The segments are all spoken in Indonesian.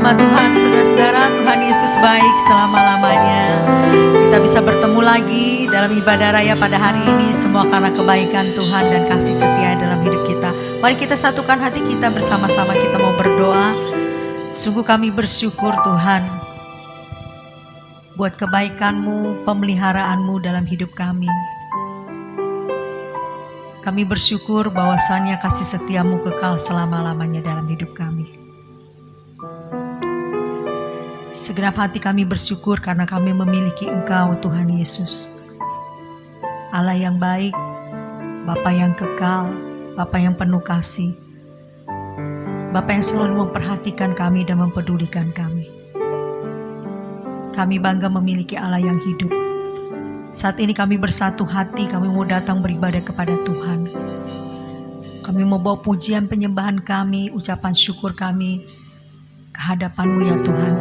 nama Tuhan, saudara-saudara. Tuhan Yesus baik selama-lamanya. Kita bisa bertemu lagi dalam ibadah raya pada hari ini, semua karena kebaikan Tuhan dan kasih setia dalam hidup kita. Mari kita satukan hati kita bersama-sama, kita mau berdoa. Sungguh kami bersyukur Tuhan buat kebaikan-Mu, pemeliharaanmu dalam hidup kami. Kami bersyukur bahwasannya kasih setia-Mu kekal selama-lamanya dalam hidup kami. Segenap hati kami bersyukur karena kami memiliki Engkau Tuhan Yesus. Allah yang baik, Bapa yang kekal, Bapa yang penuh kasih. Bapa yang selalu memperhatikan kami dan mempedulikan kami. Kami bangga memiliki Allah yang hidup. Saat ini kami bersatu hati, kami mau datang beribadah kepada Tuhan. Kami mau bawa pujian penyembahan kami, ucapan syukur kami ke hadapan-Mu ya Tuhan.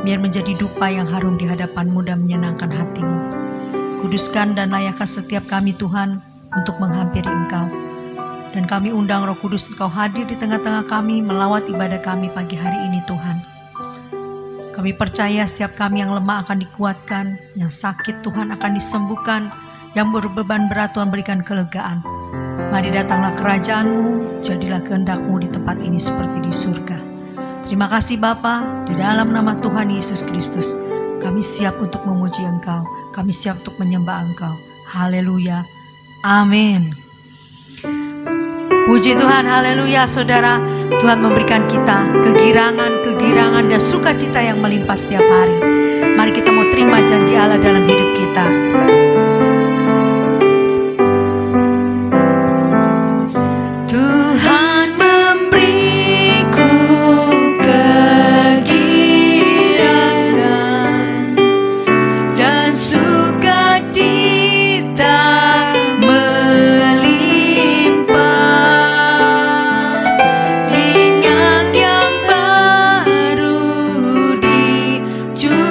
Biar menjadi dupa yang harum di hadapan-Mu dan menyenangkan hati-Mu. Kuduskan dan layakkan setiap kami Tuhan untuk menghampiri Engkau. Dan kami undang Roh Kudus Engkau hadir di tengah-tengah kami, melawat ibadah kami pagi hari ini Tuhan. Kami percaya setiap kami yang lemah akan dikuatkan, yang sakit Tuhan akan disembuhkan, yang berbeban berat Tuhan berikan kelegaan. Mari datanglah kerajaan-Mu, jadilah kehendak-Mu di tempat ini seperti di surga. Terima kasih Bapa, di dalam nama Tuhan Yesus Kristus, kami siap untuk memuji Engkau, kami siap untuk menyembah Engkau. Haleluya, amin. Puji Tuhan, haleluya saudara. Tuhan memberikan kita kegirangan dan sukacita yang melimpah setiap hari. Mari kita mau terima janji Allah dalam hidup kita. Tuhan memberiku kegirangan dan sukacita melimpah, minyak yang baru dicurahkan,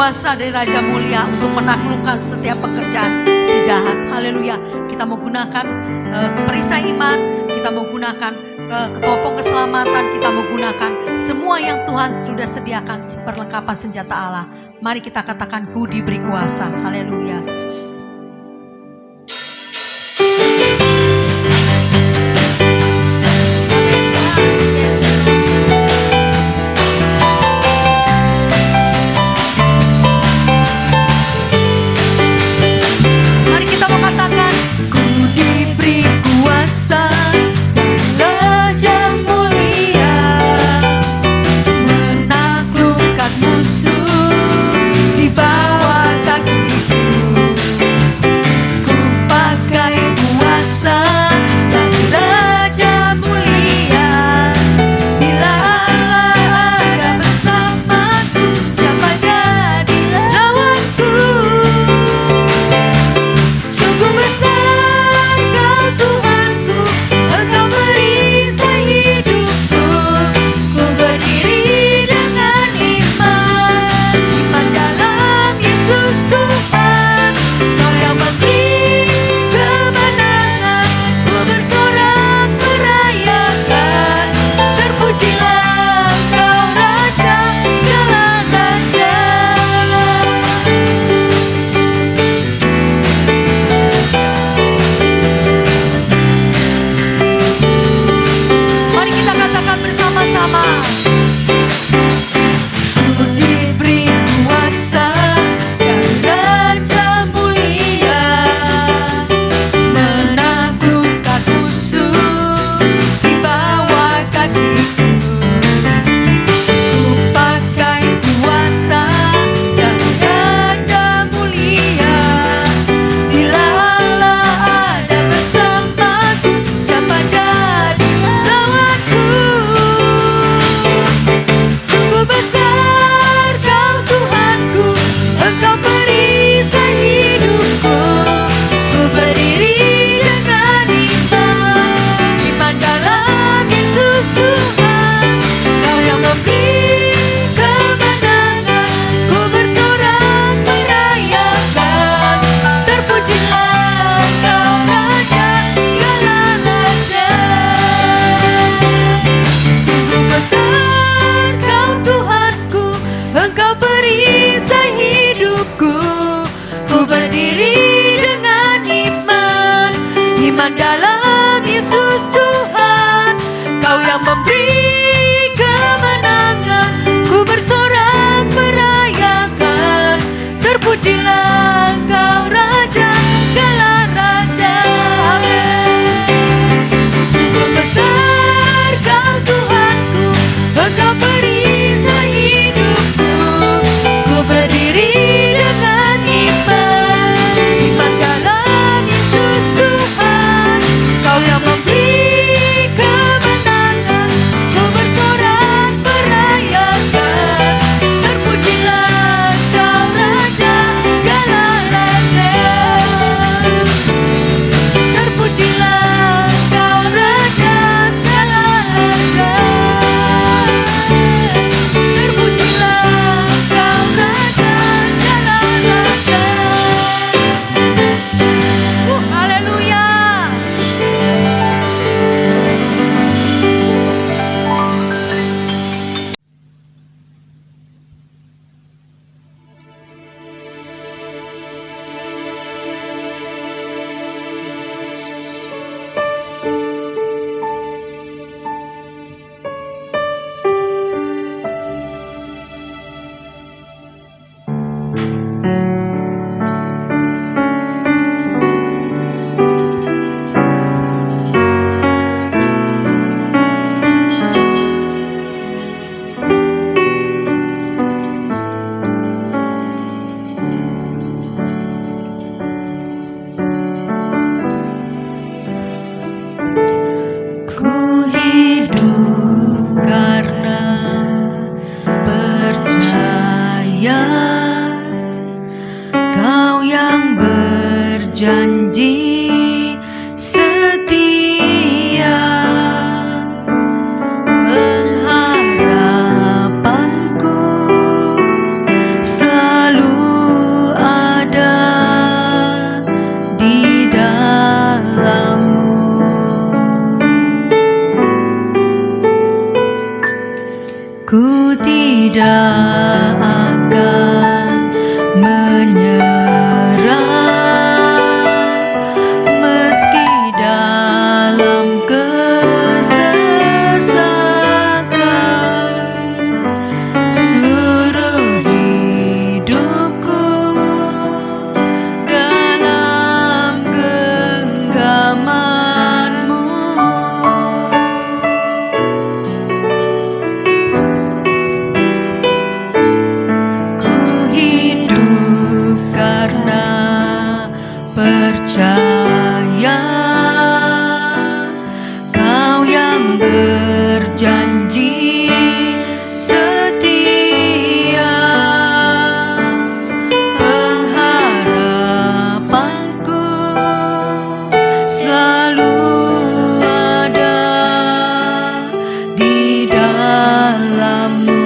kuasa dari Raja Mulia untuk menaklukkan setiap pekerjaan si jahat. Haleluya. Kita mau gunakan perisai iman, kita mau gunakan ketopong keselamatan, kita mau gunakan semua yang Tuhan sudah sediakan perlengkapan senjata Allah. Mari kita katakan, ku diberi kuasa. Haleluya. selalu ada di dalam-Mu.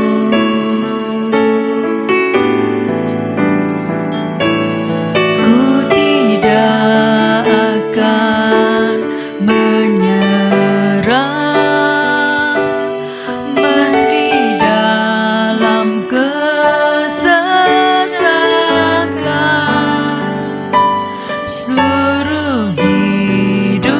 Ku tidak akan menyerah meski dalam kesesakan. Seluruh hidup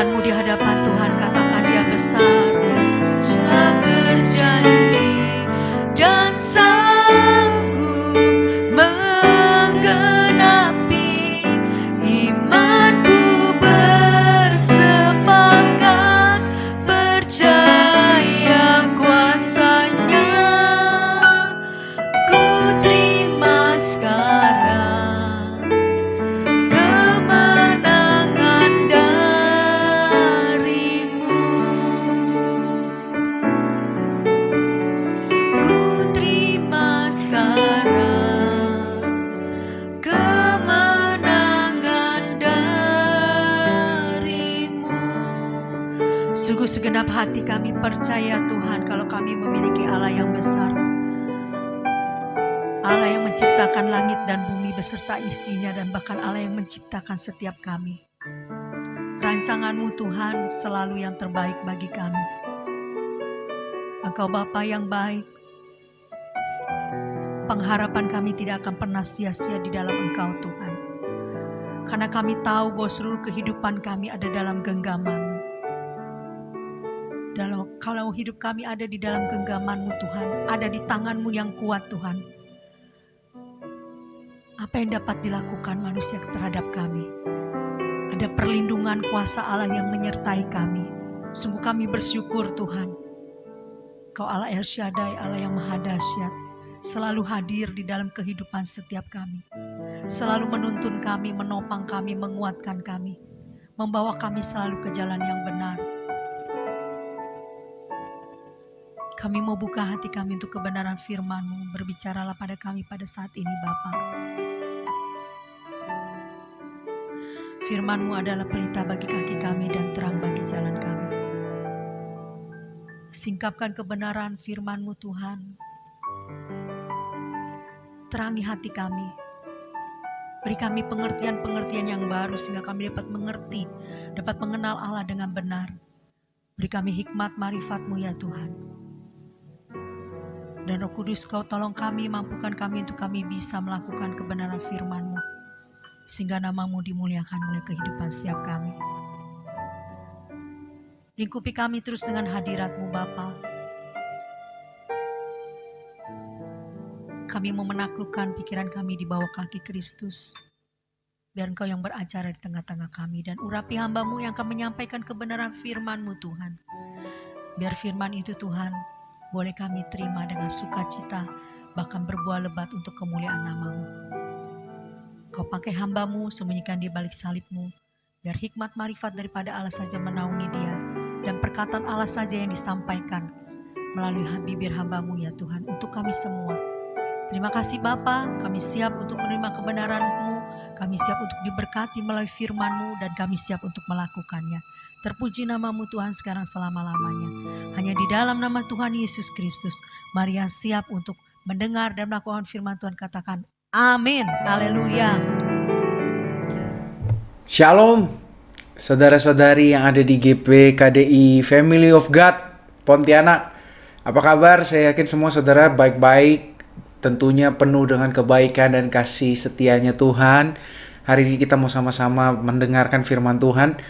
tanganmu di hadapan Tuhan, katakan Dia besar. Dia berjanji dan sanggup menggenapi. Imanku bersepakat percaya kuasa-Nya. Ku terima sekarang kemenangan darimu. Ku terima sekarang kemenangan darimu. Sungguh segenap hati kami percaya Tuhan, kalau kami memiliki Allah yang besar, Allah yang menciptakan langit dan bumi beserta isinya, dan bahkan Allah yang menciptakan setiap kami. Rancangan-Mu Tuhan selalu yang terbaik bagi kami. Engkau Bapa yang baik. Pengharapan kami tidak akan pernah sia-sia di dalam Engkau Tuhan. Karena kami tahu bahwa seluruh kehidupan kami ada dalam genggaman-Mu. Kalau hidup kami ada di dalam genggaman-Mu Tuhan, ada di tangan-Mu yang kuat Tuhan, apa yang dapat dilakukan manusia terhadap kami? Ada perlindungan kuasa Allah yang menyertai kami. Sungguh kami bersyukur Tuhan. Kau Allah El Shaddai, Allah yang Maha Dahsyat, selalu hadir di dalam kehidupan setiap kami. Selalu menuntun kami, menopang kami, menguatkan kami, membawa kami selalu ke jalan yang benar. Kami mau buka hati kami untuk kebenaran firman-Mu. Berbicaralah pada kami pada saat ini Bapa. Firman-Mu adalah pelita bagi kaki kami dan terang bagi jalan kami. Singkapkan kebenaran firman-Mu Tuhan. Terangi hati kami. Beri kami pengertian-pengertian yang baru sehingga kami dapat mengerti, dapat mengenal Allah dengan benar. Beri kami hikmat marifat-Mu ya Tuhan. Dan Roh Kudus, Kau tolong kami, mampukan kami untuk kami bisa melakukan kebenaran firman-Mu, sehingga nama-Mu dimuliakan oleh kehidupan setiap kami. Lingkupi kami terus dengan hadirat-Mu Bapa. Kami mau menaklukkan pikiran kami di bawah kaki Kristus. Biar Engkau yang beracara di tengah-tengah kami, dan urapi hamba-Mu yang akan menyampaikan kebenaran firman-Mu Tuhan. Biar firman itu Tuhan boleh kami terima dengan sukacita, bahkan berbuah lebat untuk kemuliaan nama-Mu. Kau pakai hamba-Mu, sembunyikan di balik salib-Mu, biar hikmat marifat daripada Allah saja menaungi dia, dan perkataan Allah saja yang disampaikan melalui bibir hamba-Mu ya Tuhan, untuk kami semua. Terima kasih Bapa, kami siap untuk menerima kebenaran-Mu, kami siap untuk diberkati melalui firman-Mu, dan kami siap untuk melakukannya. Terpuji nama-Mu Tuhan sekarang selama-lamanya. Hanya di dalam nama Tuhan Yesus Kristus, mari yang siap untuk mendengar dan melakukan firman Tuhan katakan amin. Haleluya. Shalom, saudara-saudari yang ada di GP KDI Family of God Pontianak. Apa kabar? Saya yakin semua saudara baik-baik, tentunya penuh dengan kebaikan dan kasih setianya Tuhan. Hari ini kita mau sama-sama mendengarkan firman Tuhan.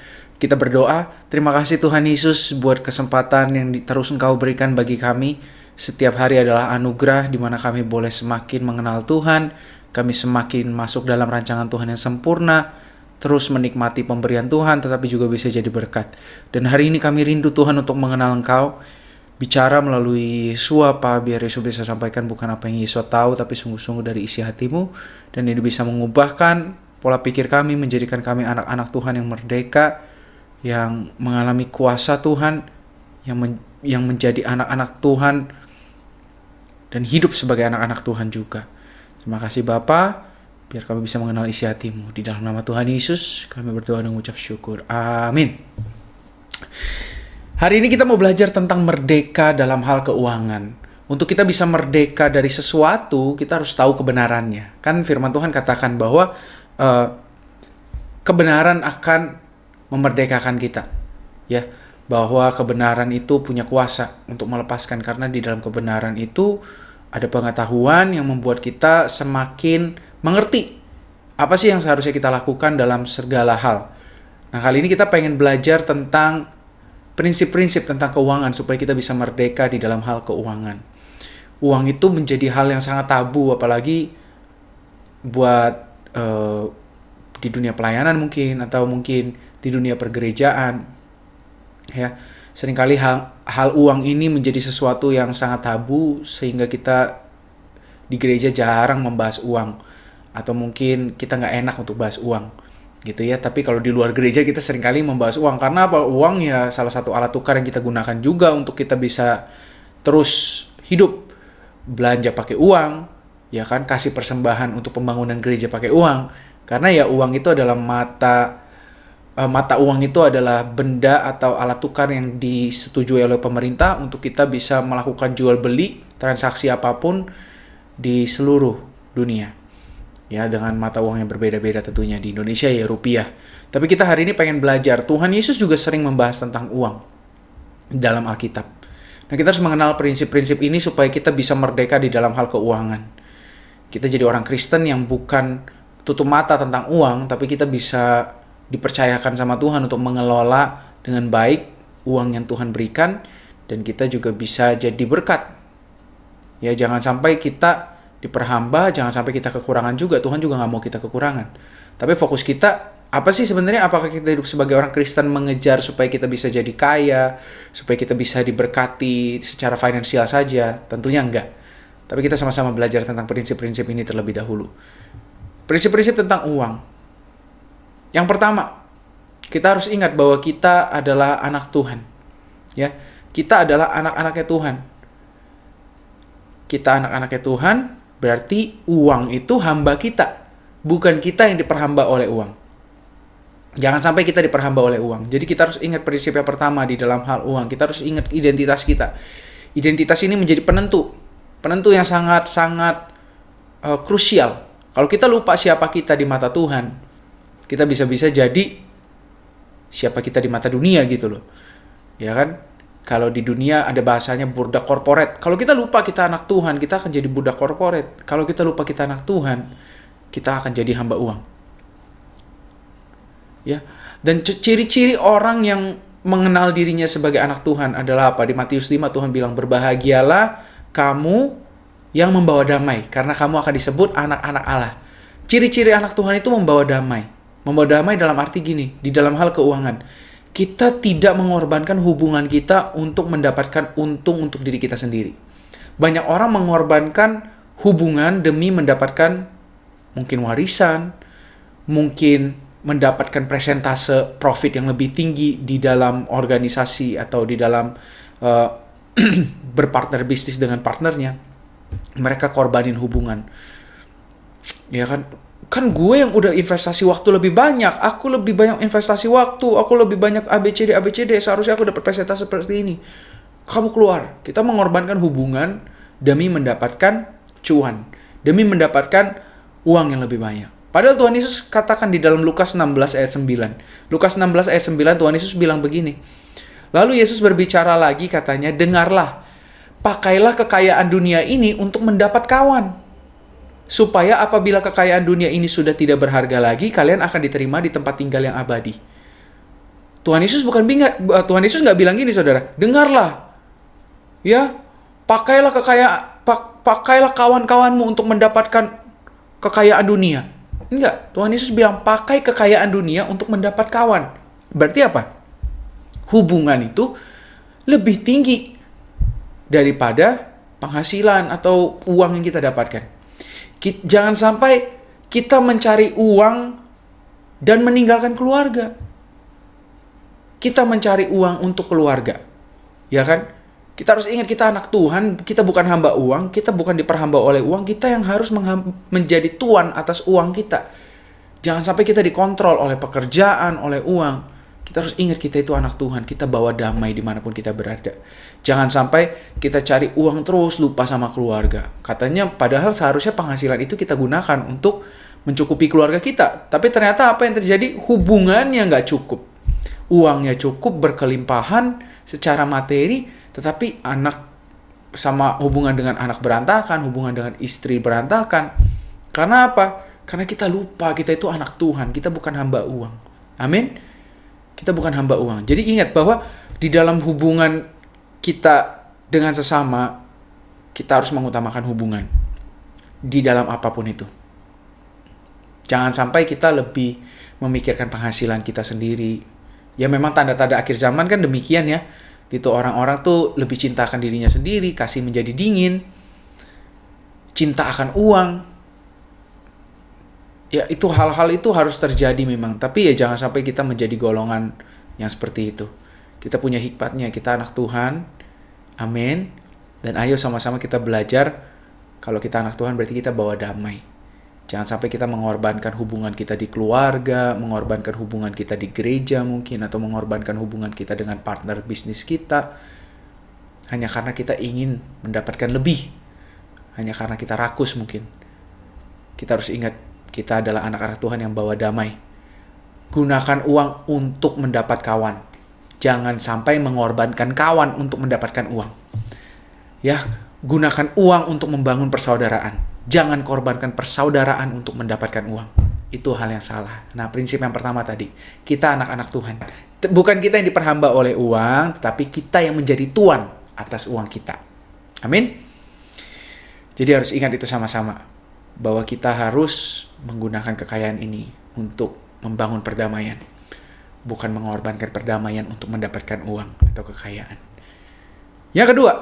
Kita berdoa, terima kasih Tuhan Yesus buat kesempatan yang terus Engkau berikan bagi kami. Setiap hari adalah anugerah di mana kami boleh semakin mengenal Tuhan, kami semakin masuk dalam rancangan Tuhan yang sempurna, terus menikmati pemberian Tuhan, tetapi juga bisa jadi berkat. Dan hari ini kami rindu Tuhan untuk mengenal Engkau, bicara melalui Yesus apa, biar Yesus bisa sampaikan bukan apa yang Yesus tahu, tapi sungguh-sungguh dari isi hatimu, dan ini bisa mengubahkan pola pikir kami, menjadikan kami anak-anak Tuhan yang merdeka, yang mengalami kuasa Tuhan, yang menjadi anak-anak Tuhan, dan hidup sebagai anak-anak Tuhan juga. Terima kasih Bapa, biar kami bisa mengenal isi hatimu. Di dalam nama Tuhan Yesus, kami berdoa dan mengucap syukur. Amin. Hari ini kita mau belajar tentang merdeka dalam hal keuangan. Untuk kita bisa merdeka dari sesuatu, kita harus tahu kebenarannya. Kan firman Tuhan katakan bahwa kebenaran akan memerdekakan kita, ya, bahwa kebenaran itu punya kuasa untuk melepaskan, karena di dalam kebenaran itu ada pengetahuan yang membuat kita semakin mengerti apa sih yang seharusnya kita lakukan dalam segala hal. Nah, kali ini kita pengen belajar tentang prinsip-prinsip tentang keuangan supaya kita bisa merdeka di dalam hal keuangan. Uang itu menjadi hal yang sangat tabu, apalagi buat di dunia pelayanan mungkin, atau mungkin di dunia pergerejaan. Ya, seringkali hal uang ini menjadi sesuatu yang sangat tabu sehingga kita di gereja jarang membahas uang, atau mungkin kita nggak enak untuk bahas uang gitu ya. Tapi kalau di luar gereja kita seringkali membahas uang. Karena apa? Uang ya salah satu alat tukar yang kita gunakan juga untuk kita bisa terus hidup. Belanja pakai uang, ya kan, kasih persembahan untuk pembangunan gereja pakai uang. Karena ya uang itu adalah mata uang itu adalah benda atau alat tukar yang disetujui oleh pemerintah untuk kita bisa melakukan jual beli transaksi apapun di seluruh dunia. Ya, dengan mata uang yang berbeda-beda tentunya. Di Indonesia ya rupiah. Tapi kita hari ini pengen belajar. Tuhan Yesus juga sering membahas tentang uang dalam Alkitab. Nah, kita harus mengenal prinsip-prinsip ini supaya kita bisa merdeka di dalam hal keuangan. Kita jadi orang Kristen yang bukan tutup mata tentang uang, tapi kita bisa dipercayakan sama Tuhan untuk mengelola dengan baik uang yang Tuhan berikan, dan kita juga bisa jadi berkat. Ya, jangan sampai kita diperhamba, jangan sampai kita kekurangan juga. Tuhan juga nggak mau kita kekurangan. Tapi fokus kita apa sih sebenarnya? Apakah kita hidup sebagai orang Kristen mengejar supaya kita bisa jadi kaya, supaya kita bisa diberkati secara finansial saja? Tentunya enggak. Tapi kita sama-sama belajar tentang prinsip-prinsip ini terlebih dahulu. Prinsip-prinsip tentang uang. Yang pertama, kita harus ingat bahwa kita adalah anak Tuhan. Ya, kita adalah anak-anaknya Tuhan. Kita anak-anaknya Tuhan, berarti uang itu hamba kita. Bukan kita yang diperhamba oleh uang. Jangan sampai kita diperhamba oleh uang. Jadi kita harus ingat prinsip yang pertama di dalam hal uang. Kita harus ingat identitas kita. Identitas ini menjadi penentu yang sangat-sangat krusial. Kalau kita lupa siapa kita di mata Tuhan, kita bisa-bisa jadi siapa kita di mata dunia gitu loh. Ya kan? Kalau di dunia ada bahasanya budak korporat. Kalau kita lupa kita anak Tuhan, kita akan jadi budak korporat. Kalau kita lupa kita anak Tuhan, kita akan jadi hamba uang. Ya, dan ciri-ciri orang yang mengenal dirinya sebagai anak Tuhan adalah apa? Di Matius 5 Tuhan bilang, berbahagialah kamu yang membawa damai, karena kamu akan disebut anak-anak Allah. Ciri-ciri anak Tuhan itu membawa damai. Membawa damai dalam arti gini, di dalam hal keuangan. Kita tidak mengorbankan hubungan kita untuk mendapatkan untung untuk diri kita sendiri. Banyak orang mengorbankan hubungan demi mendapatkan mungkin warisan, mungkin mendapatkan presentase profit yang lebih tinggi di dalam organisasi atau di dalam berpartner bisnis dengan partnernya. Mereka korbanin hubungan. Ya kan? Kan gue yang udah investasi waktu lebih banyak, aku lebih banyak investasi waktu, aku lebih banyak ABCD, seharusnya aku dapat presentase seperti ini. Kamu keluar. Kita mengorbankan hubungan demi mendapatkan cuan, demi mendapatkan uang yang lebih banyak. Padahal Tuhan Yesus katakan di dalam Lukas 16 ayat 9. Lukas 16 ayat 9 Tuhan Yesus bilang begini. Lalu Yesus berbicara lagi, katanya, dengarlah, pakailah kekayaan dunia ini untuk mendapat kawan. Supaya apabila kekayaan dunia ini sudah tidak berharga lagi, kalian akan diterima di tempat tinggal yang abadi. Tuhan Yesus nggak bilang gini, saudara. Dengarlah, ya, pakailah kawan-kawanmu untuk mendapatkan kekayaan dunia. Enggak, Tuhan Yesus bilang pakai kekayaan dunia untuk mendapat kawan. Berarti apa? Hubungan itu lebih tinggi daripada penghasilan atau uang yang kita dapatkan. Jangan sampai kita mencari uang dan meninggalkan keluarga. Kita mencari uang untuk keluarga. Ya kan? Kita harus ingat kita anak Tuhan, kita bukan hamba uang, kita bukan diperhamba oleh uang, kita yang harus menjadi tuan atas uang kita. Jangan sampai kita dikontrol oleh pekerjaan, oleh uang. Kita harus ingat kita itu anak Tuhan, kita bawa damai dimanapun kita berada. Jangan sampai kita cari uang terus, lupa sama keluarga. Katanya padahal seharusnya penghasilan itu kita gunakan untuk mencukupi keluarga kita. Tapi ternyata apa yang terjadi? Hubungannya nggak cukup. Uangnya cukup, berkelimpahan secara materi, tetapi hubungan dengan anak berantakan, hubungan dengan istri berantakan. Karena apa? Karena kita lupa kita itu anak Tuhan, kita bukan hamba uang. Amin. Kita bukan hamba uang. Jadi ingat bahwa di dalam hubungan kita dengan sesama, kita harus mengutamakan hubungan di dalam apapun itu. Jangan sampai kita lebih memikirkan penghasilan kita sendiri. Ya memang tanda-tanda akhir zaman kan demikian ya. Gitu, orang-orang tuh lebih cintakan dirinya sendiri, kasih menjadi dingin, cinta akan uang. Ya itu hal-hal itu harus terjadi memang. Tapi ya jangan sampai kita menjadi golongan yang seperti itu. Kita punya hikmatnya, kita anak Tuhan. Amin. Dan ayo sama-sama kita belajar. Kalau kita anak Tuhan berarti kita bawa damai. Jangan sampai kita mengorbankan hubungan kita di keluarga, mengorbankan hubungan kita di gereja mungkin, atau mengorbankan hubungan kita dengan partner bisnis kita. Hanya karena kita ingin mendapatkan lebih. Hanya karena kita rakus mungkin. Kita harus ingat, kita adalah anak-anak Tuhan yang bawa damai. Gunakan uang untuk mendapat kawan. Jangan sampai mengorbankan kawan untuk mendapatkan uang. Ya, gunakan uang untuk membangun persaudaraan. Jangan korbankan persaudaraan untuk mendapatkan uang. Itu hal yang salah. Nah, prinsip yang pertama tadi, kita anak-anak Tuhan. Bukan kita yang diperhamba oleh uang, tetapi kita yang menjadi tuan atas uang kita. Amin. Jadi harus ingat itu sama-sama, bahwa kita harus menggunakan kekayaan ini untuk membangun perdamaian. Bukan mengorbankan perdamaian untuk mendapatkan uang atau kekayaan. Yang kedua,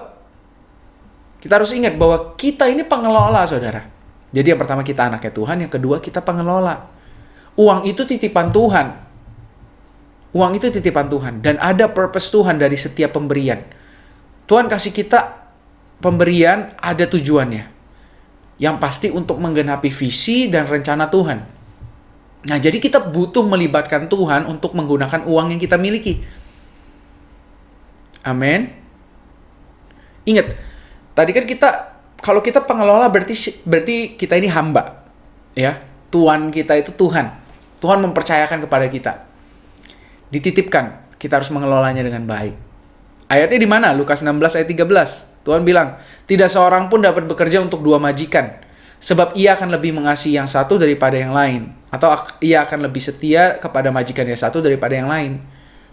kita harus ingat bahwa kita ini pengelola, saudara. Jadi yang pertama kita anaknya Tuhan, yang kedua kita pengelola. Uang itu titipan Tuhan. Uang itu titipan Tuhan. Dan ada purpose Tuhan dari setiap pemberian. Tuhan kasih kita pemberian, ada tujuannya. Yang pasti untuk menggenapi visi dan rencana Tuhan. Nah, jadi kita butuh melibatkan Tuhan untuk menggunakan uang yang kita miliki. Amin. Ingat, tadi kan kalau kita pengelola berarti kita ini hamba. Ya, tuan kita itu Tuhan. Tuhan mempercayakan kepada kita. Dititipkan, kita harus mengelolanya dengan baik. Ayatnya di mana? Lukas 16 ayat 13. Tuhan bilang, tidak seorang pun dapat bekerja untuk dua majikan. Sebab ia akan lebih mengasihi yang satu daripada yang lain. Atau ia akan lebih setia kepada majikan yang satu daripada yang lain.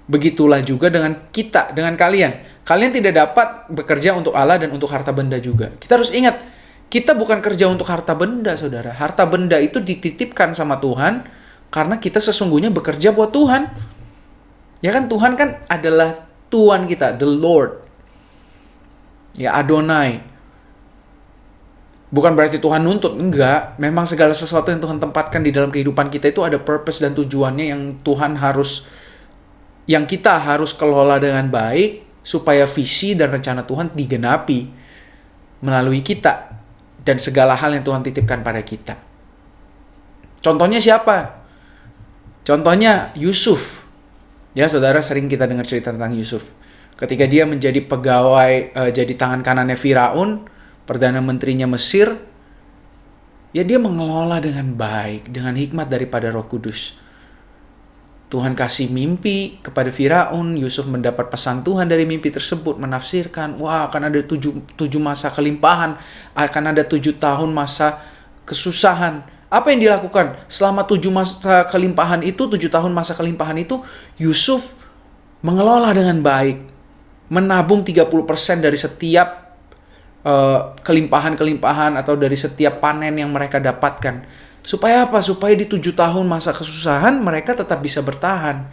Begitulah juga dengan kita, dengan kalian. Kalian tidak dapat bekerja untuk Allah dan untuk harta benda juga. Kita harus ingat, kita bukan kerja untuk harta benda, saudara. Harta benda itu dititipkan sama Tuhan karena kita sesungguhnya bekerja buat Tuhan. Ya kan, Tuhan kan adalah Tuhan kita, the Lord. Ya, Adonai. Bukan berarti Tuhan nuntut, enggak. Memang segala sesuatu yang Tuhan tempatkan di dalam kehidupan kita itu ada purpose dan tujuannya yang kita harus kelola dengan baik supaya visi dan rencana Tuhan digenapi melalui kita dan segala hal yang Tuhan titipkan pada kita. Contohnya siapa? Contohnya Yusuf. Ya, saudara, sering kita dengar cerita tentang Yusuf. Ketika dia menjadi pegawai, jadi tangan kanannya Firaun, Perdana Menterinya Mesir, ya dia mengelola dengan baik, dengan hikmat daripada Roh Kudus. Tuhan kasih mimpi kepada Firaun, Yusuf mendapat pesan Tuhan dari mimpi tersebut, menafsirkan, wah akan ada 7 masa kelimpahan, akan ada 7 tahun masa kesusahan. Apa yang dilakukan? Selama 7 masa kelimpahan itu, 7 tahun masa kelimpahan itu, Yusuf mengelola dengan baik, menabung 30% dari setiap kelimpahan-kelimpahan atau dari setiap panen yang mereka dapatkan. Supaya apa? Supaya di 7 tahun masa kesusahan mereka tetap bisa bertahan.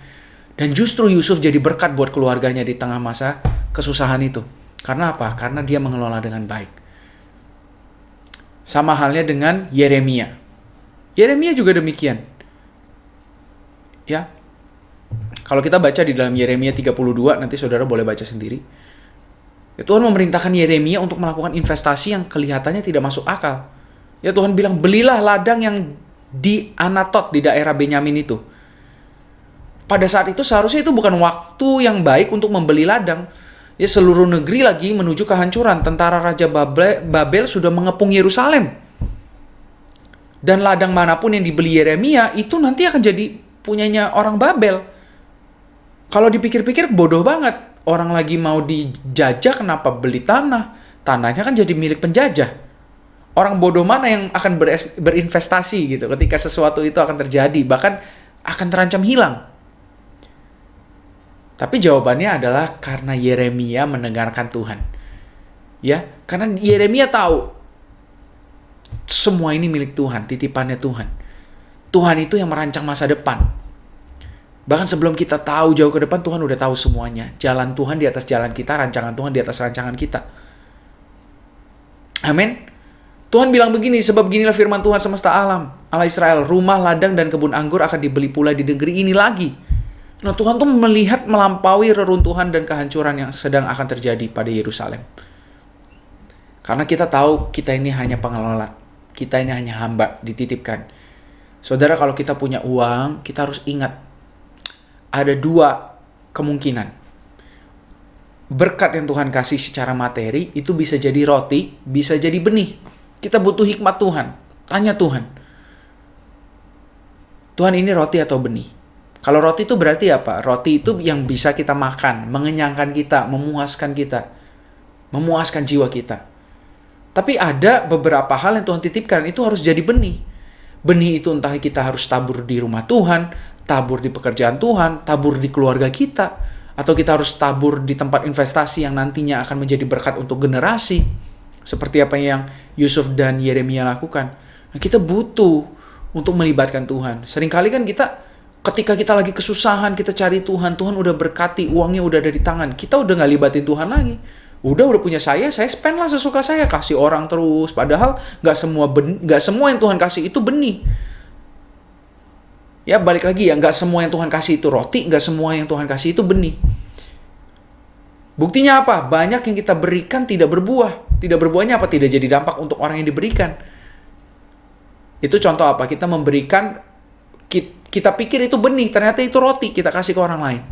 Dan justru Yusuf jadi berkat buat keluarganya di tengah masa kesusahan itu. Karena apa? Karena dia mengelola dengan baik. Sama halnya dengan Yeremia. Yeremia juga demikian. Ya. Kalau kita baca di dalam Yeremia 32, nanti saudara boleh baca sendiri. Ya, Tuhan memerintahkan Yeremia untuk melakukan investasi yang kelihatannya tidak masuk akal. Ya, Tuhan bilang, belilah ladang yang di Anatot, di daerah Benyamin itu. Pada saat itu seharusnya itu bukan waktu yang baik untuk membeli ladang. Ya, seluruh negeri lagi menuju kehancuran. Tentara Raja Babel sudah mengepung Yerusalem. Dan ladang manapun yang dibeli Yeremia, itu nanti akan jadi punyanya orang Babel. Kalau dipikir-pikir bodoh banget. Orang lagi mau dijajah, kenapa beli tanah? Tanahnya kan jadi milik penjajah. Orang bodoh mana yang akan berinvestasi gitu ketika sesuatu itu akan terjadi, bahkan akan terancam hilang. Tapi jawabannya adalah karena Yeremia mendengarkan Tuhan. Ya, karena Yeremia tahu semua ini milik Tuhan, titipannya Tuhan. Tuhan itu yang merancang masa depan. Bahkan sebelum kita tahu jauh ke depan, Tuhan udah tahu semuanya. Jalan Tuhan di atas jalan kita, rancangan Tuhan di atas rancangan kita. Amin. Tuhan bilang begini, sebab beginilah firman Tuhan semesta alam, Allah Israel, rumah, ladang, dan kebun anggur akan dibeli pula di negeri ini lagi. Nah, Tuhan tuh melihat melampaui reruntuhan dan kehancuran yang sedang akan terjadi pada Yerusalem. Karena kita tahu kita ini hanya pengelola, kita ini hanya hamba, dititipkan. Saudara, kalau kita punya uang, kita harus ingat, ada dua kemungkinan. Berkat yang Tuhan kasih secara materi, itu bisa jadi roti, bisa jadi benih. Kita butuh hikmat Tuhan. Tanya Tuhan. Tuhan, ini roti atau benih? Kalau roti itu berarti apa? Roti itu yang bisa kita makan, mengenyangkan kita, memuaskan kita, memuaskan jiwa kita. Tapi ada beberapa hal yang Tuhan titipkan, itu harus jadi benih. Benih itu entah kita harus tabur di rumah Tuhan, tabur di pekerjaan Tuhan, tabur di keluarga kita, atau kita harus tabur di tempat investasi yang nantinya akan menjadi berkat untuk generasi. Seperti apa yang Yusuf dan Yeremia lakukan. Nah, kita butuh untuk melibatkan Tuhan. Seringkali kan ketika kita lagi kesusahan, kita cari Tuhan, Tuhan udah berkati, uangnya udah ada di tangan, kita udah gak libatin Tuhan lagi. Udah punya saya spend lah sesuka saya, kasih orang terus. Padahal gak semua yang Tuhan kasih itu benih. Ya, balik lagi ya, gak semua yang Tuhan kasih itu roti, gak semua yang Tuhan kasih itu benih. Buktinya apa? Banyak yang kita berikan tidak berbuah. Tidak berbuahnya apa? Tidak jadi dampak untuk orang yang diberikan. Itu contoh apa? Kita memberikan, kita pikir itu benih, ternyata itu roti, kita kasih ke orang lain.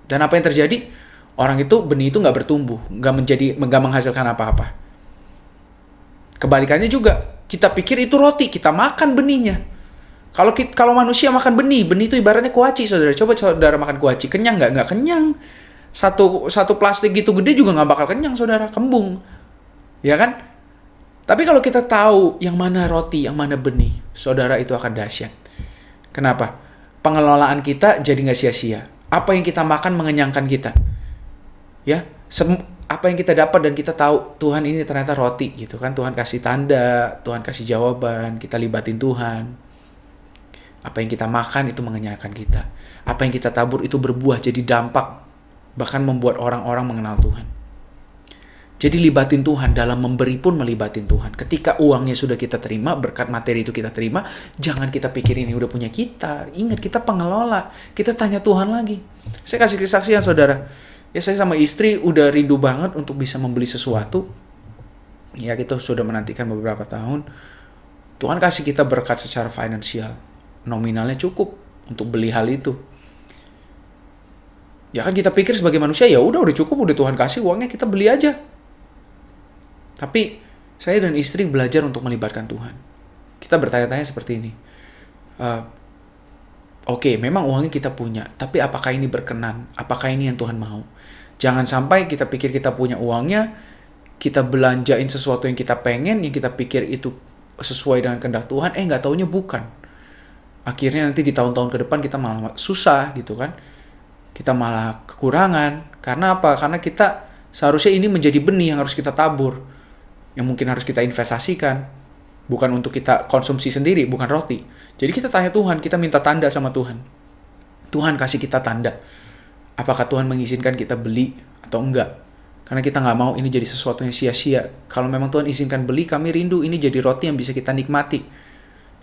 Dan apa yang terjadi? Orang itu, benih itu nggak bertumbuh, nggak menghasilkan apa-apa. Kebalikannya juga, kita pikir itu roti, kita makan benihnya. Kalau manusia makan benih itu ibaratnya kuaci, saudara. Coba saudara makan kuaci, kenyang nggak? Nggak kenyang. Satu plastik gitu gede juga nggak bakal kenyang, saudara. Kembung, ya kan? Tapi kalau kita tahu yang mana roti, yang mana benih, saudara, itu akan dahsyat. Kenapa? Pengelolaan kita jadi nggak sia-sia. Apa yang kita makan mengenyangkan kita. Ya, apa yang kita dapat dan kita tahu Tuhan ini ternyata roti gitu kan. Tuhan kasih tanda, Tuhan kasih jawaban, kita libatin Tuhan. Apa yang kita makan itu mengenyangkan kita. Apa yang kita tabur itu berbuah jadi dampak, bahkan membuat orang-orang mengenal Tuhan. Jadi libatin Tuhan, dalam memberi pun melibatin Tuhan. Ketika uangnya sudah kita terima, berkat materi itu kita terima, jangan kita pikir ini udah punya kita. Ingat, kita pengelola. Kita tanya Tuhan lagi. Saya kasih kesaksian, saudara. Ya, saya sama istri udah rindu banget untuk bisa membeli sesuatu. Ya, kita sudah menantikan beberapa tahun. Tuhan kasih kita berkat secara finansial. Nominalnya cukup untuk beli hal itu. Ya kan kita pikir sebagai manusia, ya udah cukup, udah Tuhan kasih uangnya, kita beli aja. Tapi saya dan istri belajar untuk melibatkan Tuhan. Kita bertanya-tanya seperti ini. Oke, memang uangnya kita punya, tapi apakah ini berkenan? Apakah ini yang Tuhan mau? Jangan sampai kita pikir kita punya uangnya, kita belanjain sesuatu yang kita pengen, yang kita pikir itu sesuai dengan kehendak Tuhan, nggak taunya bukan. Akhirnya nanti di tahun-tahun ke depan kita malah susah gitu kan. Kita malah kekurangan. Karena apa? Karena kita seharusnya ini menjadi benih yang harus kita tabur, yang mungkin harus kita investasikan, bukan untuk kita konsumsi sendiri, bukan roti. Jadi kita tanya Tuhan, kita minta tanda sama Tuhan. Tuhan kasih kita tanda. Apakah Tuhan mengizinkan kita beli atau enggak? Karena kita nggak mau ini jadi sesuatu yang sia-sia. Kalau memang Tuhan izinkan beli, kami rindu ini jadi roti yang bisa kita nikmati.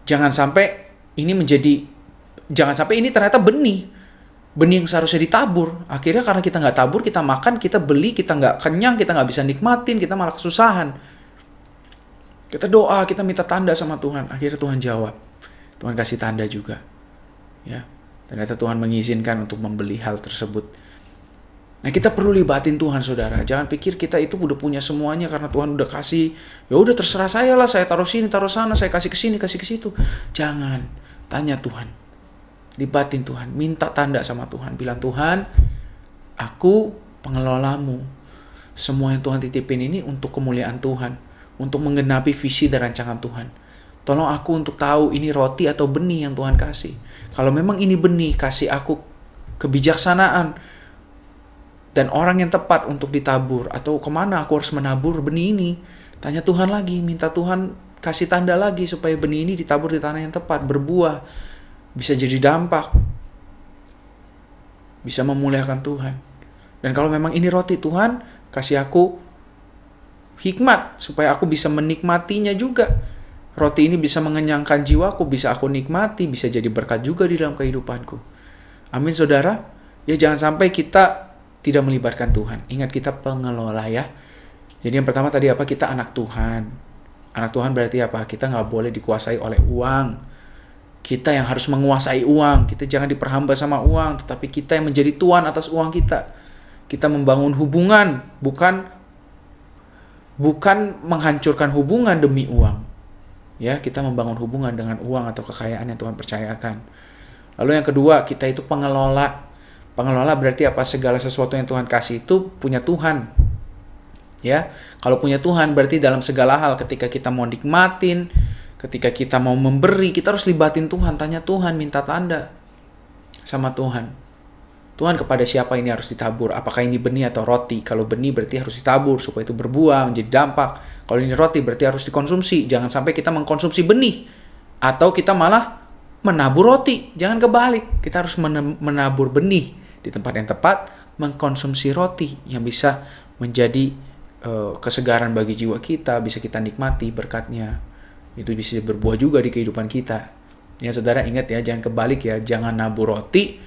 Jangan sampai ini ternyata benih yang seharusnya ditabur. Akhirnya karena kita nggak tabur, kita makan, kita beli, kita nggak kenyang, kita nggak bisa nikmatin, kita malah kesusahan. Kita doa, kita minta tanda sama Tuhan. Akhirnya Tuhan jawab. Tuhan kasih tanda juga. Ya, ternyata Tuhan mengizinkan untuk membeli hal tersebut. Nah, kita perlu libatin Tuhan, saudara. Jangan pikir kita itu udah punya semuanya karena Tuhan udah kasih. Ya udah terserah saya lah, saya taruh sini, taruh sana, saya kasih ke sini, kasih ke situ. Jangan. Tanya Tuhan. Libatin Tuhan, minta tanda sama Tuhan. Bilang, Tuhan, aku pengelolamu. Semua yang Tuhan titipin ini untuk kemuliaan Tuhan. Untuk menggenapi visi dan rancangan Tuhan. Tolong aku untuk tahu ini roti atau benih yang Tuhan kasih. Kalau memang ini benih, kasih aku kebijaksanaan, dan orang yang tepat untuk ditabur. Atau kemana aku harus menabur benih ini? Tanya Tuhan lagi, minta Tuhan kasih tanda lagi supaya benih ini ditabur di tanah yang tepat, berbuah, bisa jadi dampak, bisa memuliakan Tuhan. Dan kalau memang ini roti, Tuhan kasih aku hikmat supaya aku bisa menikmatinya juga. Roti ini bisa mengenyangkan jiwaku, bisa aku nikmati, bisa jadi berkat juga di dalam kehidupanku. Amin saudara. Ya jangan sampai kita tidak melibatkan Tuhan. Ingat kita pengelola ya. Jadi yang pertama tadi apa? Kita anak Tuhan. Anak Tuhan berarti apa? Kita nggak boleh dikuasai oleh uang. Kita yang harus menguasai uang. Kita jangan diperhamba sama uang. Tetapi kita yang menjadi tuan atas uang kita. Kita membangun hubungan. Bukan menghancurkan hubungan demi uang. Ya, kita membangun hubungan dengan uang atau kekayaan yang Tuhan percayakan. Lalu yang kedua, kita itu pengelola. Pengelola berarti apa? Segala sesuatu yang Tuhan kasih itu punya Tuhan. Ya, kalau punya Tuhan berarti dalam segala hal ketika kita mau nikmatin, ketika kita mau memberi, kita harus libatin Tuhan, tanya Tuhan, minta tanda sama Tuhan. Tuhan, kepada siapa ini harus ditabur? Apakah ini benih atau roti? Kalau benih berarti harus ditabur supaya itu berbuah, menjadi dampak. Kalau ini roti berarti harus dikonsumsi. Jangan sampai kita mengkonsumsi benih atau kita malah menabur roti. Jangan kebalik. Kita harus menabur benih di tempat yang tepat, mengkonsumsi roti yang bisa menjadi kesegaran bagi jiwa kita, bisa kita nikmati berkatnya. Itu bisa berbuah juga di kehidupan kita. Ya saudara, ingat ya, jangan kebalik ya. Jangan nabur roti,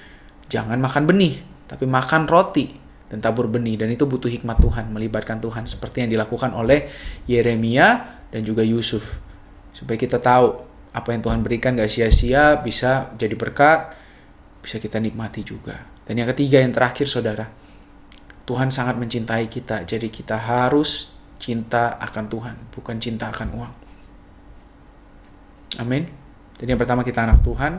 jangan makan benih, tapi makan roti dan tabur benih. Dan itu butuh hikmat Tuhan, melibatkan Tuhan. Seperti yang dilakukan oleh Yeremia dan juga Yusuf. Supaya kita tahu apa yang Tuhan berikan gak sia-sia, bisa jadi berkat, bisa kita nikmati juga. Dan yang ketiga, yang terakhir saudara, Tuhan sangat mencintai kita, jadi kita harus cinta akan Tuhan, bukan cinta akan uang. Amin. Jadi yang pertama, kita anak Tuhan,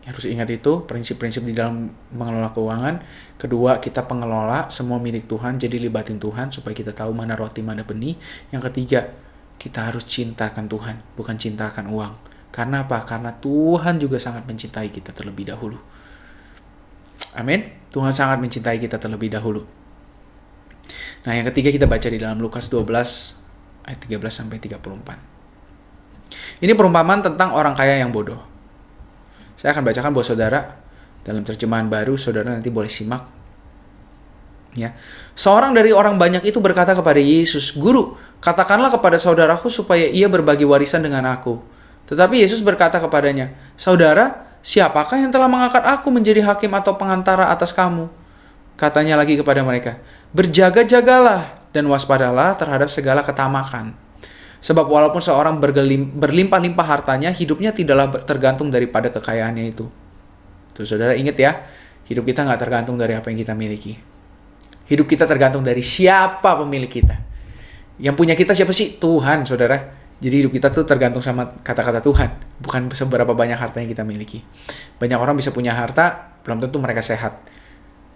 harus ingat itu, prinsip-prinsip di dalam mengelola keuangan. Kedua, kita pengelola, semua milik Tuhan, jadi libatin Tuhan, supaya kita tahu mana roti, mana benih. Yang ketiga, kita harus cintakan Tuhan, bukan cintakan uang. Karena apa? Karena Tuhan juga sangat mencintai kita terlebih dahulu. Amin. Tuhan sangat mencintai kita terlebih dahulu. Nah, yang ketiga kita baca di dalam Lukas 12 ayat 13-34. Ini perumpamaan tentang orang kaya yang bodoh. Saya akan bacakan buat saudara dalam terjemahan baru, saudara nanti boleh simak. Ya. Seorang dari orang banyak itu berkata kepada Yesus, "Guru, katakanlah kepada saudaraku supaya ia berbagi warisan dengan aku." Tetapi Yesus berkata kepadanya, "Saudara, siapakah yang telah mengangkat aku menjadi hakim atau pengantara atas kamu?" Katanya lagi kepada mereka, "Berjaga-jagalah dan waspadalah terhadap segala ketamakan. Sebab walaupun seorang berlimpah-limpah hartanya, hidupnya tidaklah tergantung daripada kekayaannya itu." Tuh saudara, ingat ya, hidup kita nggak tergantung dari apa yang kita miliki. Hidup kita tergantung dari siapa pemilik kita. Yang punya kita siapa sih? Tuhan, saudara. Jadi hidup kita tuh tergantung sama kata-kata Tuhan, bukan seberapa banyak harta yang kita miliki. Banyak orang bisa punya harta, belum tentu mereka sehat.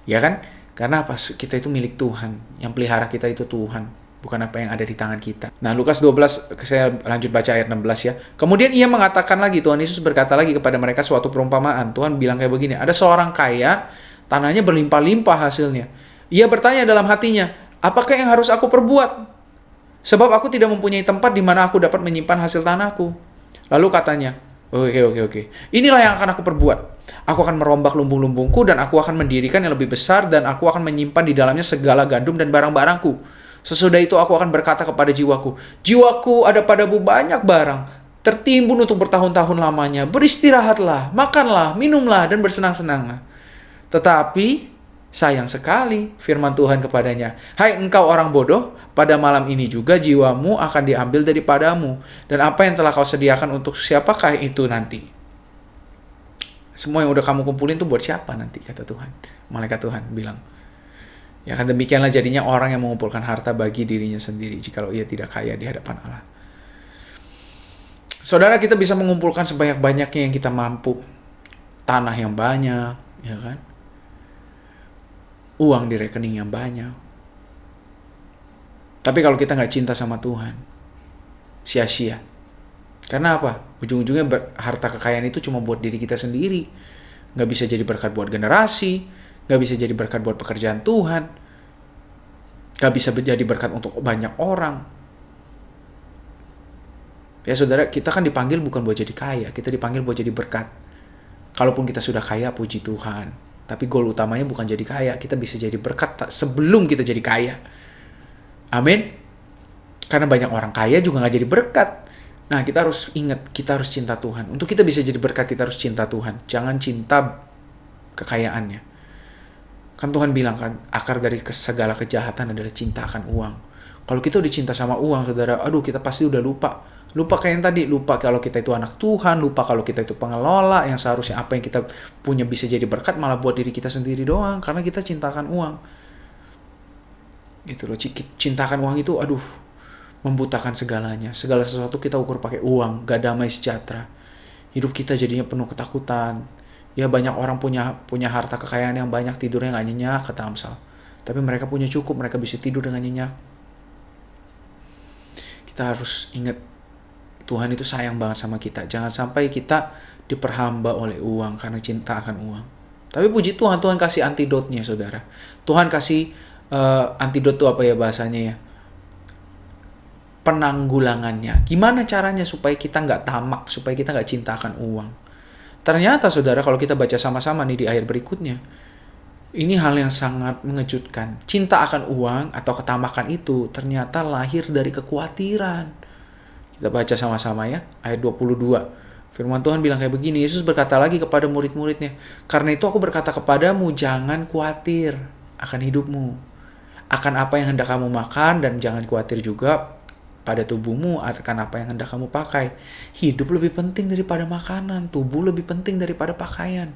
Ya kan? Karena apa? Kita itu milik Tuhan. Yang pelihara kita itu Tuhan, bukan apa yang ada di tangan kita. Nah, Lukas 12, saya lanjut baca ayat 16 ya. Kemudian ia mengatakan lagi, Tuhan Yesus berkata lagi kepada mereka suatu perumpamaan. Tuhan bilang kayak begini, ada seorang kaya, tanahnya berlimpah-limpah hasilnya. Ia bertanya dalam hatinya, apakah yang harus aku perbuat? Sebab aku tidak mempunyai tempat di mana aku dapat menyimpan hasil tanahku. Lalu katanya, Oke. Inilah yang akan aku perbuat. Aku akan merombak lumbung-lumbungku dan aku akan mendirikan yang lebih besar dan aku akan menyimpan di dalamnya segala gandum dan barang-barangku. Sesudah itu aku akan berkata kepada jiwaku, jiwaku, ada padamu banyak barang, tertimbun untuk bertahun-tahun lamanya. Beristirahatlah, makanlah, minumlah, dan bersenang-senanglah. Tetapi sayang sekali, firman Tuhan kepadanya, hai engkau orang bodoh, pada malam ini juga jiwamu akan diambil daripadamu. Dan apa yang telah kau sediakan untuk siapakah itu nanti? Semua yang udah kamu kumpulin tuh buat siapa nanti, kata Tuhan. Malaikat Tuhan bilang. Ya kan, demikianlah jadinya orang yang mengumpulkan harta bagi dirinya sendiri, jikalau ia tidak kaya di hadapan Allah. Saudara, kita bisa mengumpulkan sebanyak-banyaknya yang kita mampu. Tanah yang banyak, ya kan? Uang di rekening yang banyak. Tapi kalau kita nggak cinta sama Tuhan, sia-sia. Karena apa? Ujung-ujungnya harta kekayaan itu cuma buat diri kita sendiri. Gak bisa jadi berkat buat generasi, gak bisa jadi berkat buat pekerjaan Tuhan, gak bisa jadi berkat untuk banyak orang. Ya saudara, kita kan dipanggil bukan buat jadi kaya, kita dipanggil buat jadi berkat. Kalaupun kita sudah kaya, puji Tuhan. Tapi goal utamanya bukan jadi kaya, kita bisa jadi berkat sebelum kita jadi kaya. Amin. Karena banyak orang kaya juga gak jadi berkat. Nah, kita harus ingat, kita harus cinta Tuhan. Untuk kita bisa jadi berkat, kita harus cinta Tuhan. Jangan cinta kekayaannya. Kan Tuhan bilang kan, akar dari segala kejahatan adalah cinta akan uang. Kalau kita udah cinta sama uang, saudara, aduh kita pasti udah lupa. Lupa kayak yang tadi, lupa kalau kita itu anak Tuhan, lupa kalau kita itu pengelola, yang seharusnya apa yang kita punya bisa jadi berkat, malah buat diri kita sendiri doang. Karena kita cintakan uang. Gitu loh, cintakan uang itu, aduh, membutakan segalanya. Segala sesuatu kita ukur pakai uang, gak damai sejahtera. Hidup kita jadinya penuh ketakutan. Ya banyak orang punya harta kekayaan yang banyak, tidurnya gak nyenyak, kata Amsal. Tapi mereka punya cukup, mereka bisa tidur dengan nyenyak. Kita harus ingat, Tuhan itu sayang banget sama kita. Jangan sampai kita diperhamba oleh uang karena cinta akan uang. Tapi puji Tuhan, Tuhan kasih antidotnya, saudara. Tuhan kasih antidot itu apa ya bahasanya ya? Penanggulangannya. Gimana caranya supaya kita nggak tamak, supaya kita nggak cinta akan uang. Ternyata saudara, kalau kita baca sama-sama nih di ayat berikutnya, ini hal yang sangat mengejutkan. Cinta akan uang atau ketamakan itu ternyata lahir dari kekhawatiran. Kita baca sama-sama ya, ayat 22. Firman Tuhan bilang kayak begini, Yesus berkata lagi kepada murid-muridnya, karena itu aku berkata kepadamu, jangan khawatir akan hidupmu, akan apa yang hendak kamu makan, dan jangan khawatir juga pada tubuhmu akan apa yang hendak kamu pakai. Hidup lebih penting daripada makanan, tubuh lebih penting daripada pakaian.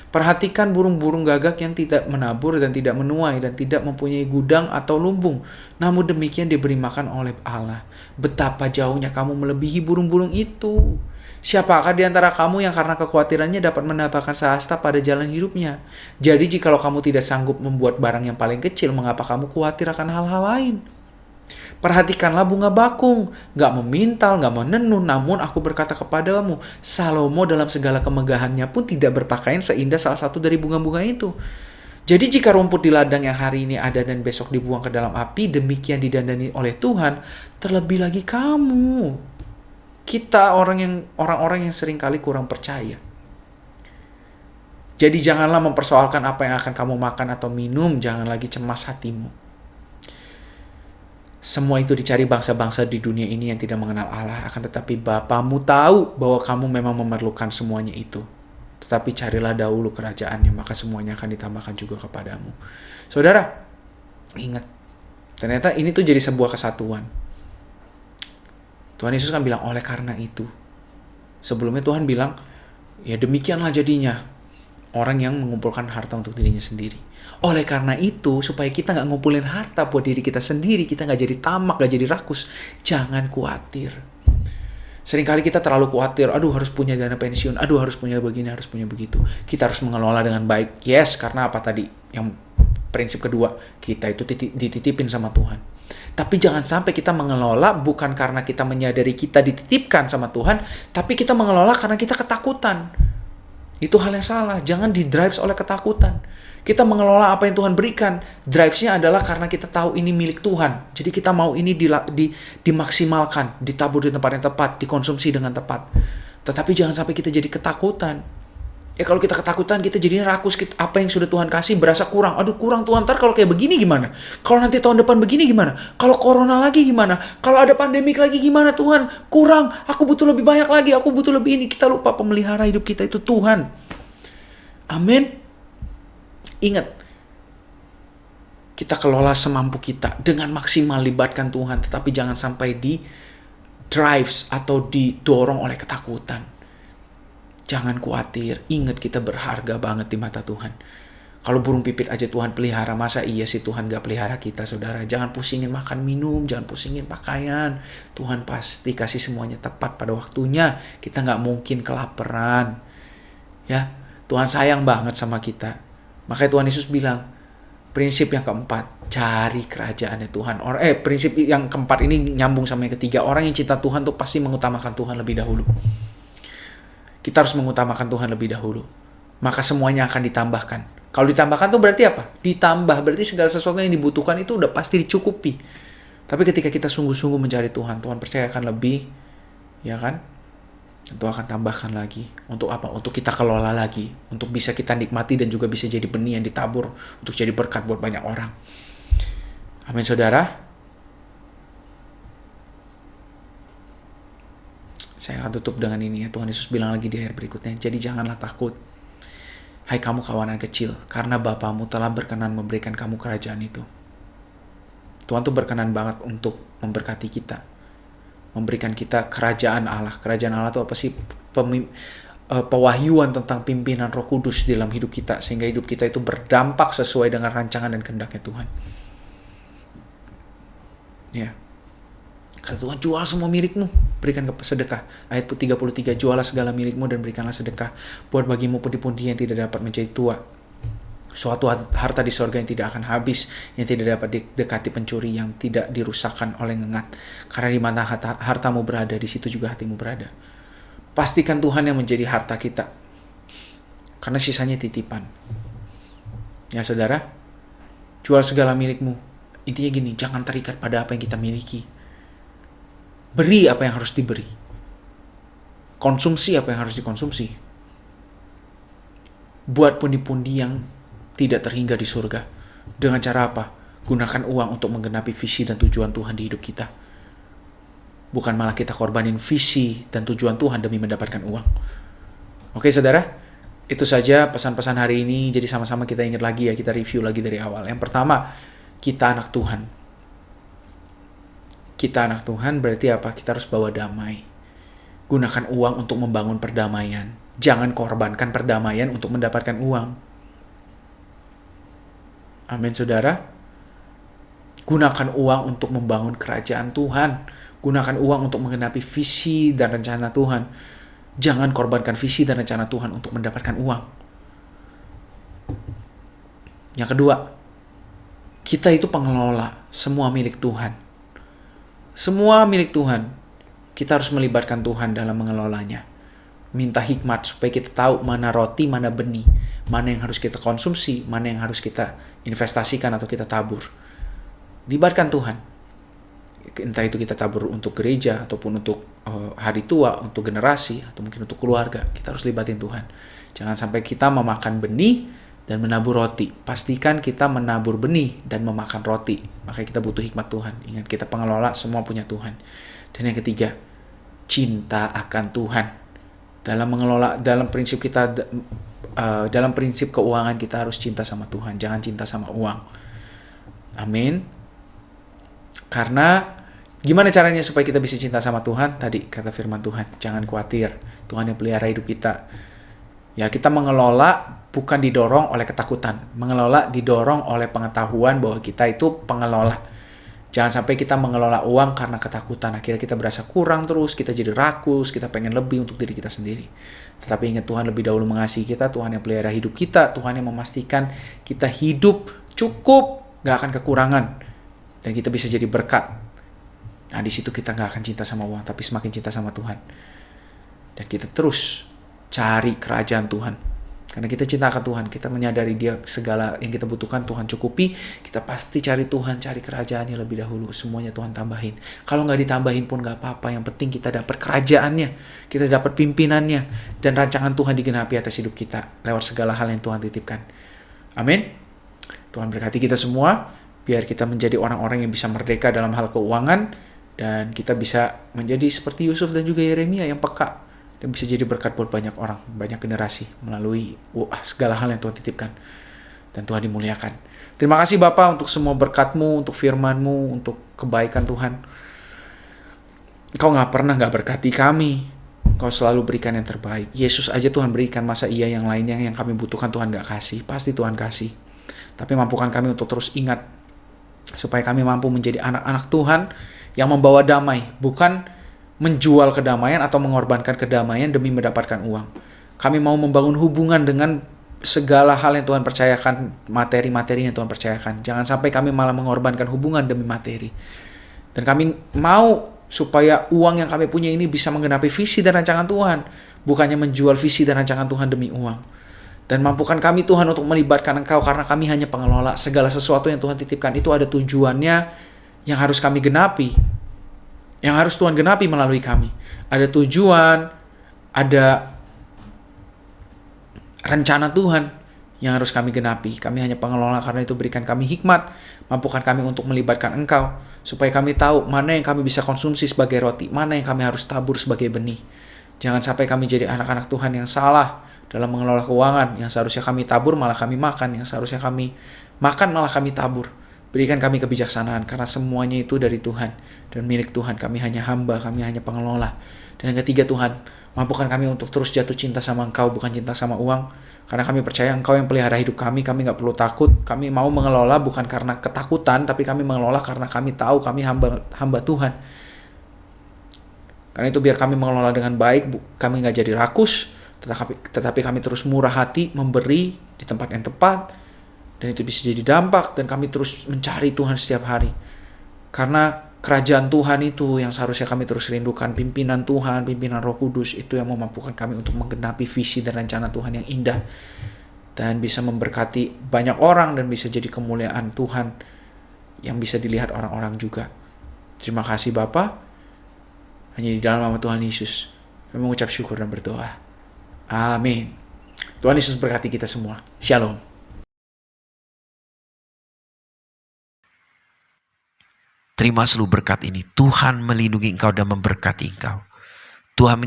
Perhatikan burung-burung gagak yang tidak menabur dan tidak menuai dan tidak mempunyai gudang atau lumbung, namun demikian diberi makan oleh Allah. Betapa jauhnya kamu melebihi burung-burung itu. Siapakah di antara kamu yang karena kekhawatirannya dapat menambahkan sehasta pada jalan hidupnya? Jadi jikalau kamu tidak sanggup membuat barang yang paling kecil, mengapa kamu khawatir akan hal-hal lain? Perhatikanlah bunga bakung, gak memintal, gak menenun, namun aku berkata kepadamu, Salomo dalam segala kemegahannya pun tidak berpakaian seindah salah satu dari bunga-bunga itu. Jadi jika rumput di ladang yang hari ini ada dan besok dibuang ke dalam api, demikian didandani oleh Tuhan, terlebih lagi kamu. Kita orang-orang yang seringkali kurang percaya. Jadi janganlah mempersoalkan apa yang akan kamu makan atau minum, jangan lagi cemas hatimu. Semua itu dicari bangsa-bangsa di dunia ini yang tidak mengenal Allah. Akan tetapi Bapamu tahu bahwa kamu memang memerlukan semuanya itu. Tetapi carilah dahulu kerajaannya, maka semuanya akan ditambahkan juga kepadamu. Saudara, ingat. Ternyata ini tuh jadi sebuah kesatuan. Tuhan Yesus kan bilang, oleh karena itu. Sebelumnya Tuhan bilang, ya demikianlah jadinya orang yang mengumpulkan harta untuk dirinya sendiri. Oleh karena itu, supaya kita gak ngumpulin harta buat diri kita sendiri, kita gak jadi tamak, gak jadi rakus, jangan khawatir. Seringkali kita terlalu khawatir, aduh harus punya dana pensiun, aduh harus punya begini, harus punya begitu. Kita harus mengelola dengan baik. Yes, karena apa tadi? Yang prinsip kedua, kita itu dititipin sama Tuhan. Tapi jangan sampai kita mengelola bukan karena kita menyadari kita dititipkan sama Tuhan, tapi kita mengelola karena kita ketakutan. Itu hal yang salah. Jangan di-drive oleh ketakutan. Kita mengelola apa yang Tuhan berikan. Drive-nya adalah karena kita tahu ini milik Tuhan. Jadi kita mau ini dimaksimalkan, ditabur di tempat yang tepat, dikonsumsi dengan tepat. Tetapi jangan sampai kita jadi ketakutan. Ya kalau kita ketakutan, kita jadinya rakus. Apa yang sudah Tuhan kasih berasa kurang. Aduh kurang Tuhan, ntar kalau kayak begini gimana? Kalau nanti tahun depan begini gimana? Kalau corona lagi gimana? Kalau ada pandemik lagi gimana Tuhan? Kurang, aku butuh lebih banyak lagi, aku butuh lebih ini. Kita lupa pemelihara hidup kita itu Tuhan. Amin. Ingat, kita kelola semampu kita dengan maksimal libatkan Tuhan. Tetapi jangan sampai di drives atau didorong oleh ketakutan. Jangan khawatir, ingat kita berharga banget di mata Tuhan. Kalau burung pipit aja Tuhan pelihara, masa iya sih Tuhan gak pelihara kita, saudara? Jangan pusingin makan minum, jangan pusingin pakaian. Tuhan pasti kasih semuanya tepat pada waktunya. Kita gak mungkin kelaparan. Ya, Tuhan sayang banget sama kita. Makanya Tuhan Yesus bilang, prinsip yang keempat, cari kerajaannya Tuhan. Prinsip yang keempat ini nyambung sama yang ketiga. Orang yang cinta Tuhan tuh pasti mengutamakan Tuhan lebih dahulu. Kita harus mengutamakan Tuhan lebih dahulu. maka semuanya akan ditambahkan. Kalau ditambahkan tuh berarti apa? Ditambah, berarti segala sesuatu yang dibutuhkan itu udah pasti dicukupi. Tapi ketika kita sungguh-sungguh mencari Tuhan, Tuhan percayakan lebih, ya kan? Tentu akan tambahkan lagi. Untuk apa? Untuk kita kelola lagi. Untuk bisa kita nikmati dan juga bisa jadi benih yang ditabur. Untuk jadi berkat buat banyak orang. Amin, saudara. Saya akan tutup dengan ini ya. Tuhan Yesus bilang lagi di ayat berikutnya. Jadi janganlah takut. Hai kamu kawanan kecil. Karena Bapamu telah berkenan memberikan kamu kerajaan itu. Tuhan tuh berkenan banget untuk memberkati kita. Memberikan kita kerajaan Allah. Kerajaan Allah itu apa sih? Pewahyuan tentang pimpinan Roh Kudus di dalam hidup kita. Sehingga hidup kita itu berdampak sesuai dengan rancangan dan kehendaknya Tuhan. Ya. Kata Tuhan, jual semua milikmu, berikan ke sedekah. Ayat 33, jualah segala milikmu dan berikanlah sedekah. Buat bagimu pundi-pundi yang tidak dapat menjadi tua. Suatu harta di sorga yang tidak akan habis, yang tidak dapat didekati pencuri, yang tidak dirusakkan oleh ngengat. Karena di mana hartamu berada, di situ juga hatimu berada. Pastikan Tuhan yang menjadi harta kita. Karena sisanya titipan. Ya saudara, jual segala milikmu. Intinya gini, jangan terikat pada apa yang kita miliki. Beri apa yang harus diberi. Konsumsi apa yang harus dikonsumsi. Buat pundi-pundi yang tidak terhingga di surga. Dengan cara apa? Gunakan uang untuk menggenapi visi dan tujuan Tuhan di hidup kita. Bukan malah kita korbanin visi dan tujuan Tuhan demi mendapatkan uang. Oke saudara, itu saja pesan-pesan hari ini. Jadi sama-sama kita ingat lagi ya, kita review lagi dari awal. Yang pertama, kita anak Tuhan. Kita anak Tuhan berarti apa? Kita harus bawa damai. Gunakan uang untuk membangun perdamaian. Jangan korbankan perdamaian untuk mendapatkan uang. Amin saudara. Gunakan uang untuk membangun kerajaan Tuhan. Gunakan uang untuk menggenapi visi dan rencana Tuhan. Jangan korbankan visi dan rencana Tuhan untuk mendapatkan uang. Yang kedua, kita itu pengelola, semua milik Tuhan. Semua milik Tuhan. Kita harus melibatkan Tuhan dalam mengelolanya. Minta hikmat supaya kita tahu mana roti, mana benih. Mana yang harus kita konsumsi, mana yang harus kita investasikan atau kita tabur. Libatkan Tuhan. Entah itu kita tabur untuk gereja, ataupun untuk hari tua, untuk generasi, atau mungkin untuk keluarga. Kita harus libatin Tuhan. Jangan sampai kita memakan benih dan menabur roti. Pastikan kita menabur benih dan memakan roti. Makanya kita butuh hikmat Tuhan. Ingat, kita pengelola, semua punya Tuhan. Dan yang ketiga, cinta akan Tuhan. Dalam mengelola, dalam prinsip kita, dalam prinsip keuangan kita harus cinta sama Tuhan. Jangan cinta sama uang. Amin. Karena gimana caranya supaya kita bisa cinta sama Tuhan? Tadi kata firman Tuhan, jangan khawatir. Tuhan yang pelihara hidup kita. Ya, kita mengelola bukan didorong oleh ketakutan. Mengelola didorong oleh pengetahuan bahwa kita itu pengelola. Jangan sampai kita mengelola uang karena ketakutan. Akhirnya kita berasa kurang terus, kita jadi rakus, kita pengen lebih untuk diri kita sendiri. Tetapi ingat, Tuhan lebih dahulu mengasihi kita, Tuhan yang pelihara hidup kita, Tuhan yang memastikan kita hidup cukup, gak akan kekurangan. Dan kita bisa jadi berkat. Nah, di situ kita gak akan cinta sama uang, tapi semakin cinta sama Tuhan. Dan kita terus cari kerajaan Tuhan. Karena kita cinta akan Tuhan, kita menyadari Dia segala yang kita butuhkan Tuhan cukupi, kita pasti cari Tuhan, cari kerajaannya lebih dahulu. Semuanya Tuhan tambahin. Kalau nggak ditambahin pun nggak apa-apa, yang penting kita dapat kerajaannya, kita dapat pimpinannya, dan rancangan Tuhan digenapi atas hidup kita lewat segala hal yang Tuhan titipkan. Amin. Tuhan berkati kita semua, biar kita menjadi orang-orang yang bisa merdeka dalam hal keuangan, dan kita bisa menjadi seperti Yusuf dan juga Yeremia yang peka, dan bisa jadi berkat buat banyak orang, banyak generasi melalui segala hal yang Tuhan titipkan. Dan Tuhan dimuliakan. Terima kasih Bapa untuk semua berkat-Mu, untuk firman-Mu, untuk kebaikan Tuhan. Engkau gak pernah gak berkati kami. Engkau selalu berikan yang terbaik. Yesus aja Tuhan berikan, masa iya yang lainnya yang kami butuhkan Tuhan gak kasih. Pasti Tuhan kasih. Tapi mampukan kami untuk terus ingat, supaya kami mampu menjadi anak-anak Tuhan yang membawa damai, bukan menjual kedamaian atau mengorbankan kedamaian demi mendapatkan uang. Kami mau membangun hubungan dengan segala hal yang Tuhan percayakan, materi-materi yang Tuhan percayakan. Jangan sampai kami malah mengorbankan hubungan demi materi. Dan kami mau supaya uang yang kami punya ini bisa menggenapi visi dan rancangan Tuhan, bukannya menjual visi dan rancangan Tuhan demi uang. Dan mampukan kami Tuhan untuk melibatkan Engkau, karena kami hanya pengelola. Segala sesuatu yang Tuhan titipkan itu ada tujuannya yang harus kami genapi. Yang harus Tuhan genapi melalui kami. Ada tujuan, ada rencana Tuhan yang harus kami genapi. Kami hanya pengelola, karena itu berikan kami hikmat. Mampukan kami untuk melibatkan Engkau, supaya kami tahu mana yang kami bisa konsumsi sebagai roti, mana yang kami harus tabur sebagai benih. Jangan sampai kami jadi anak-anak Tuhan yang salah dalam mengelola keuangan. Yang seharusnya kami tabur malah kami makan, yang seharusnya kami makan malah kami tabur. Berikan kami kebijaksanaan, karena semuanya itu dari Tuhan dan milik Tuhan. Kami hanya hamba, kami hanya pengelola. Dan yang ketiga Tuhan, mampukan kami untuk terus jatuh cinta sama Engkau, bukan cinta sama uang. Karena kami percaya Engkau yang pelihara hidup kami gak perlu takut. Kami mau mengelola bukan karena ketakutan, tapi kami mengelola karena kami tahu kami hamba Tuhan. Karena itu biar kami mengelola dengan baik, kami gak jadi rakus, tetapi kami terus murah hati, memberi di tempat yang tepat, dan itu bisa jadi dampak, dan kami terus mencari Tuhan setiap hari. Karena kerajaan Tuhan itu yang seharusnya kami terus rindukan. Pimpinan Tuhan, pimpinan Roh Kudus, itu yang memampukan kami untuk menggenapi visi dan rencana Tuhan yang indah, dan bisa memberkati banyak orang, dan bisa jadi kemuliaan Tuhan yang bisa dilihat orang-orang juga. Terima kasih Bapa. Hanya di dalam nama Tuhan Yesus kami mengucap syukur dan berdoa. Amin. Tuhan Yesus berkati kita semua. Shalom. Terima seluruh berkat ini. Tuhan melindungi engkau dan memberkati engkau. Tuhan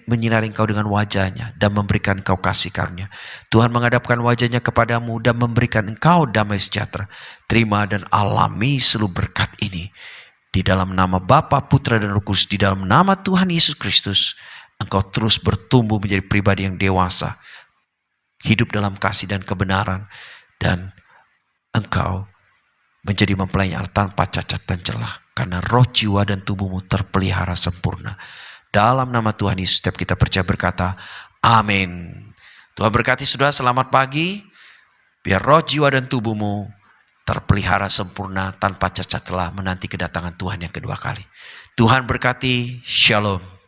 menyinari engkau dengan wajahnya dan memberikan engkau kasih karunia. Tuhan menghadapkan wajahnya kepadamu dan memberikan engkau damai sejahtera. Terima dan alami seluruh berkat ini. Di dalam nama Bapa, Putra dan Roh Kudus, di dalam nama Tuhan Yesus Kristus, engkau terus bertumbuh menjadi pribadi yang dewasa, hidup dalam kasih dan kebenaran, dan engkau menjadi mempelai Allah tanpa cacat dan celah, karena roh, jiwa, dan tubuhmu terpelihara sempurna. Dalam nama Tuhan Yesus, setiap kita percaya berkata, amin. Tuhan berkati saudara, selamat pagi. Biar roh, jiwa, dan tubuhmu terpelihara sempurna tanpa cacat celah menanti kedatangan Tuhan yang kedua kali. Tuhan berkati, shalom.